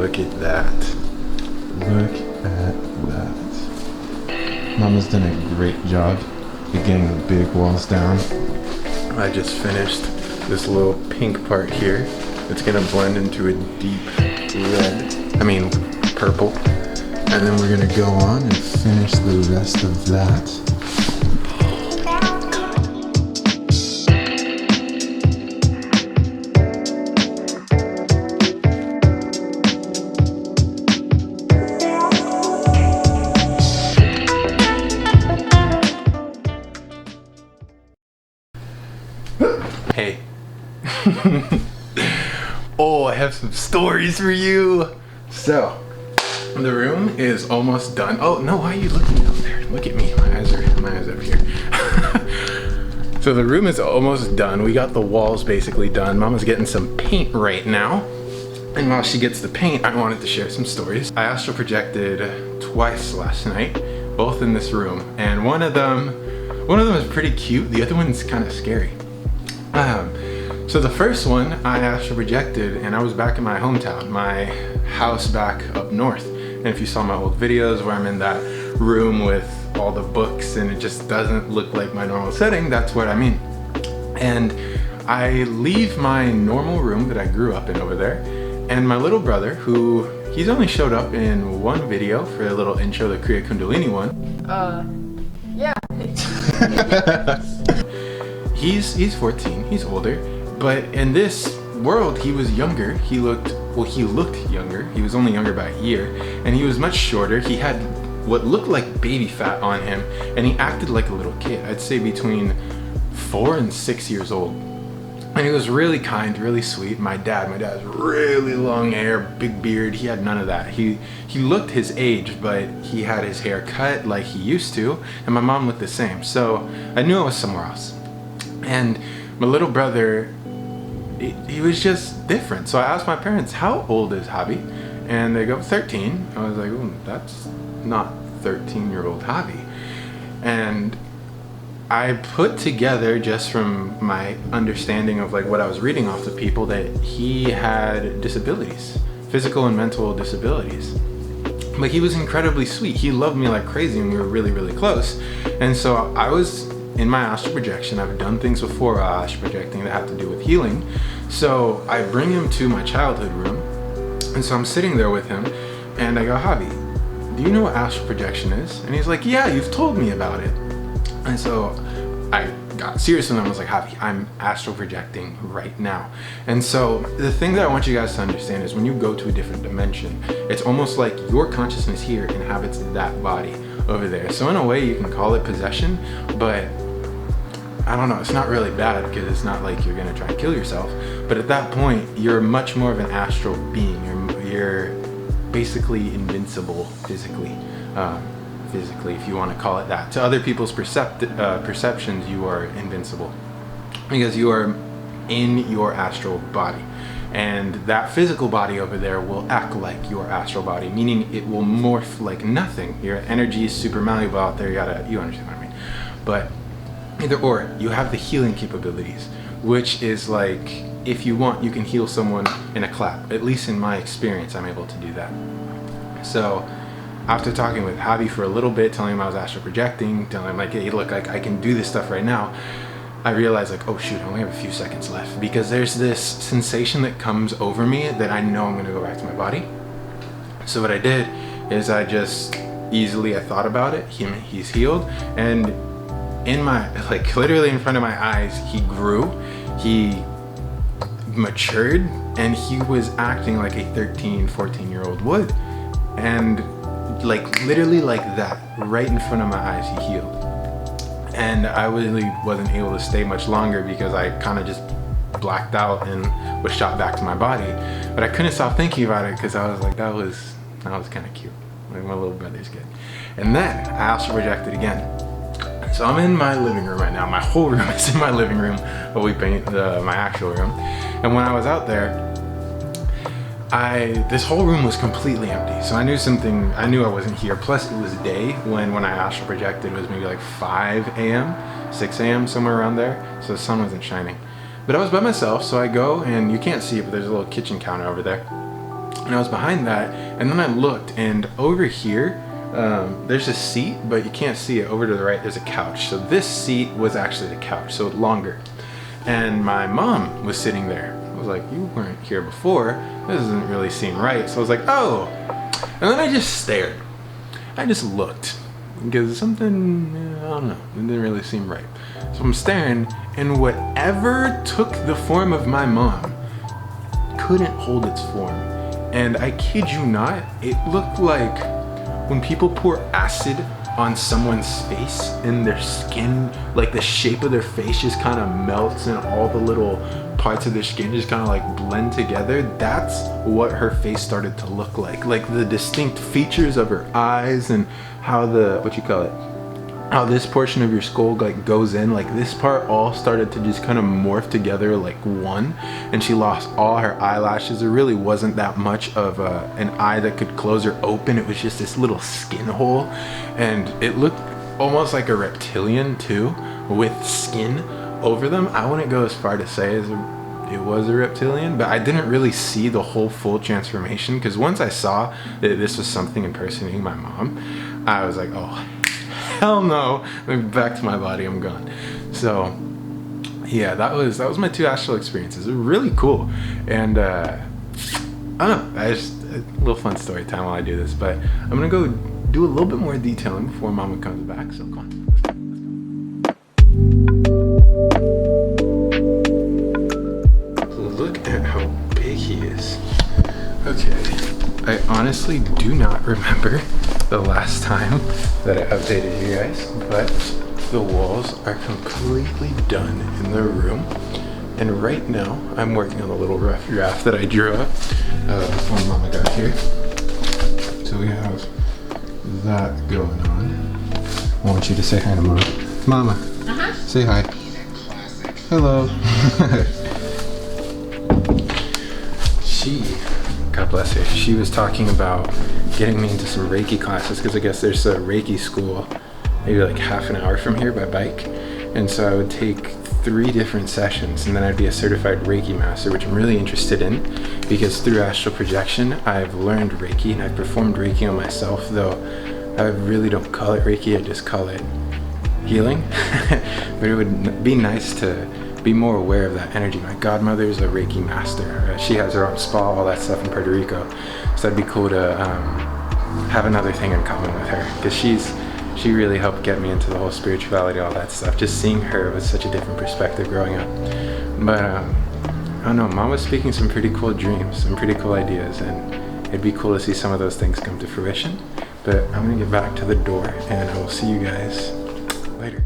Look at that. Look at that. Mama's done a great job at getting the big walls down. I just finished this little pink part here. It's gonna blend into a deep purple. And then we're gonna go on and finish the rest of that. Hey. Oh, I have some stories for you. So, the room is almost done. Oh no, why are you looking down there? Look at me. My eyes up here. So the room is almost done. We got the walls basically done. Mama's getting some paint right now. And while she gets the paint, I wanted to share some stories. I astral projected twice last night, both in this room. And one of them is pretty cute. The other one's kind of scary. So the first one I astral projected, and I was back in my hometown, my house back up north. And if you saw my old videos where I'm in that room with all the books and it just doesn't look like my normal setting, that's what I mean. And I leave my normal room that I grew up in over there, and my little brother, who he's only showed up in one video for a little intro, the Kriya Kundalini one. Yeah. He's 14, he's older, but in this world he was younger. He looked younger. He was only younger by a year, and he was much shorter. He had what looked like baby fat on him, and he acted like a little kid. I'd say between 4 and 6 years old. And he was really kind, really sweet. My dad's really long hair, big beard. He had none of that. He looked his age, but he had his hair cut like he used to, and my mom looked the same. So I knew I was somewhere else. And my little brother, he was just different. So I asked my parents, how old is Javi? And they go, 13. I was like, ooh, that's not 13-year-old Javi. And I put together, just from my understanding of like what I was reading off the people, that he had disabilities, physical and mental disabilities. But he was incredibly sweet. He loved me like crazy, and we were really, really close. And so I was in my astral projection. I've done things before astral projecting that have to do with healing. So I bring him to my childhood room, and so I'm sitting there with him, and I go, Javi, do you know what astral projection is? And he's like, yeah, you've told me about it. And so I got serious with him. I was like, Javi, I'm astral projecting right now. And so the thing that I want you guys to understand is when you go to a different dimension, it's almost like your consciousness here inhabits that body over there. So in a way you can call it possession, but I don't know, it's not really bad because it's not like you're gonna try and kill yourself. But at that point, you're much more of an astral being. You're basically invincible physically. Physically, if you want to call it that. To other people's perceptions, you are invincible because you are in your astral body, and that physical body over there will act like your astral body, meaning it will morph like nothing. Your energy is super malleable out there. You understand what I mean? But either or, you have the healing capabilities, which is like, if you want, you can heal someone in a clap. At least in my experience, I'm able to do that. So after talking with Javi for a little bit, telling him I was astral projecting, telling him like, hey, look, like I can do this stuff right now, I realized like, oh shoot, I only have a few seconds left, because there's this sensation that comes over me that I know I'm gonna go back to my body. So what I did is I thought about it, he's healed, and in my, like literally in front of my eyes, he grew, he matured, and he was acting like a 13, 14-year-old would. And like literally like that, right in front of my eyes, he healed. And I really wasn't able to stay much longer because I kind of just blacked out and was shot back to my body. But I couldn't stop thinking about it because I was like, that was kind of cute. Like my little brother's kid. And then I also projected again. So I'm in my living room right now. My whole room is in my living room, but we paint my actual room. And when I was out there, this whole room was completely empty. So I knew I wasn't here. Plus it was day when I astral projected. It was maybe like 5 a.m., 6 a.m., somewhere around there. So the sun wasn't shining. But I was by myself, so I go, and you can't see it, but there's a little kitchen counter over there. and I was behind that, and then I looked, and over here, there's a seat, but you can't see it. Over to the right, there's a couch. So this seat was actually the couch, so longer. And my mom was sitting there. I was like, you weren't here before. This doesn't really seem right. So I was like, oh. And then I just stared. I just looked. Because something, I don't know, it didn't really seem right. So I'm staring, and whatever took the form of my mom couldn't hold its form. And I kid you not, it looked like when people pour acid on someone's face and their skin, like the shape of their face just kind of melts and all the little parts of their skin just kind of like blend together. That's what her face started to look like. Like the distinct features of her eyes and how the, how this portion of your skull like goes in, like this part all started to just kind of morph together like one, and she lost all her eyelashes. There really wasn't that much of an eye that could close or open. It was just this little skin hole, and it looked almost like a reptilian too, with skin over them. I wouldn't go as far to say as it was a reptilian, but I didn't really see the whole full transformation, because once I saw that this was something impersonating my mom, I was like, oh hell no, back to my body, I'm gone. So yeah, that was my 2 astral experiences. They're really cool, and I don't know, I just a little fun story time while I do this, but I'm gonna go do a little bit more detailing before Mama comes back. So come on, let's go. Look at how big he is. Okay, I honestly do not remember the last time that I updated you guys, but the walls are completely done in the room, and right now I'm working on the little rough draft that I drew up before Mama got here. So we have that going on. I want you to say hi to Mama. Mama, say hi. Hello. God bless her, she was talking about getting me into some Reiki classes, because I guess there's a Reiki school maybe like half an hour from here by bike, and so I would take 3 different sessions, and then I'd be a certified Reiki master, which I'm really interested in, because through astral projection I've learned Reiki, and I've performed Reiki on myself, though I really don't call it Reiki, I just call it healing. But it would be nice to be more aware of that energy. My godmother is a Reiki master. She has her own spa, all that stuff in Puerto Rico. So that'd be cool to have another thing in common with her, because she really helped get me into the whole spirituality, all that stuff. Just seeing her was such a different perspective growing up. But I don't know, Mom was speaking some pretty cool dreams, some pretty cool ideas, and it'd be cool to see some of those things come to fruition. But I'm gonna get back to the door, and I will see you guys later.